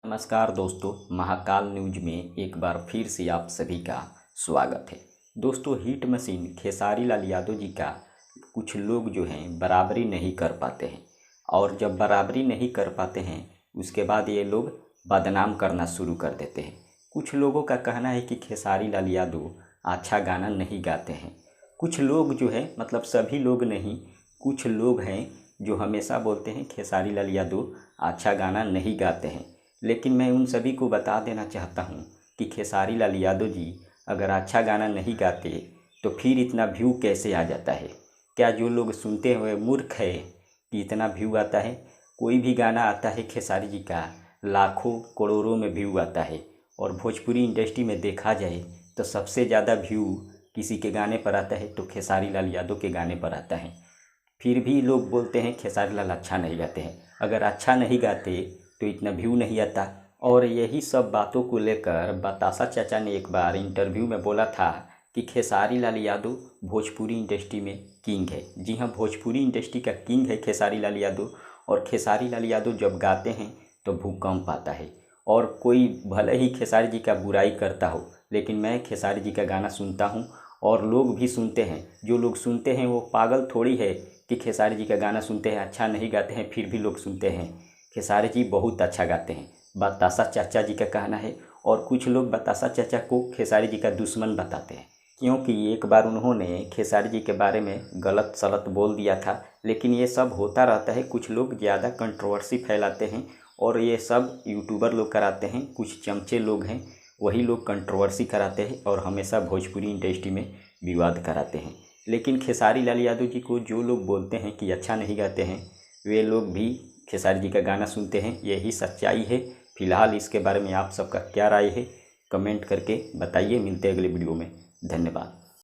नमस्कार दोस्तों, महाकाल न्यूज में एक बार फिर से आप सभी का स्वागत है। दोस्तों, हिट मशीन खेसारी लाल यादव जी का कुछ लोग जो हैं बराबरी नहीं कर पाते हैं, और जब बराबरी नहीं कर पाते हैं उसके बाद ये लोग बदनाम करना शुरू कर देते हैं। कुछ लोगों का कहना है कि खेसारी लाल यादव अच्छा गाना नहीं गाते हैं। कुछ लोग जो है, मतलब सभी लोग नहीं, कुछ लोग हैं जो हमेशा बोलते हैं खेसारी लाल यादव अच्छा गाना नहीं गाते हैं। लेकिन मैं उन सभी को बता देना चाहता हूँ कि खेसारी लाल यादव जी अगर अच्छा गाना नहीं गाते तो फिर इतना व्यू कैसे आ जाता है? क्या जो लोग सुनते हुए मूर्ख है कि इतना व्यू आता है? कोई भी गाना आता है खेसारी जी का, लाखों करोड़ों में व्यू आता है। और भोजपुरी इंडस्ट्री में देखा जाए तो सबसे ज़्यादा व्यू किसी के गाने पर आता है तो खेसारी लाल यादव के गाने पर आता है। फिर भी लोग बोलते हैं खेसारी लाल अच्छा नहीं गाते हैं। अगर अच्छा नहीं गाते तो इतना व्यू नहीं आता। और यही सब बातों को लेकर बतासा चाचा ने एक बार इंटरव्यू में बोला था कि खेसारी लाल यादव भोजपुरी इंडस्ट्री में किंग है। जी हाँ, भोजपुरी इंडस्ट्री का किंग है खेसारी लाल यादव। और खेसारी लाल यादव जब गाते हैं तो भूकंप आता है। और कोई भले ही खेसारी जी का बुराई करता हो, लेकिन मैं खेसारी जी का गाना सुनता हूँ और लोग भी सुनते हैं। जो लोग सुनते हैं वो पागल थोड़ी है कि खेसारी जी का गाना सुनते हैं, अच्छा नहीं गाते हैं, फिर भी लोग सुनते हैं। खेसारी जी बहुत अच्छा गाते हैं, बतासा चाचा जी का कहना है। और कुछ लोग बतासा चाचा को खेसारी जी का दुश्मन बताते हैं, क्योंकि एक बार उन्होंने खेसारी जी के बारे में गलत सलत बोल दिया था। लेकिन ये सब होता रहता है, कुछ लोग ज़्यादा कंट्रोवर्सी फैलाते हैं और ये सब यूट्यूबर लोग कराते हैं। कुछ चमचे लोग हैं, वही लोग कंट्रोवर्सी कराते हैं और हमेशा भोजपुरी इंडस्ट्री में विवाद कराते हैं। लेकिन खेसारी लाल यादव जी को जो लोग बोलते हैं कि अच्छा नहीं गाते हैं, वे लोग भी खेसारी जी का गाना सुनते हैं। यही सच्चाई है। फिलहाल इसके बारे में आप सबका क्या राय है, कमेंट करके बताइए। मिलते हैं अगले वीडियो में। धन्यवाद।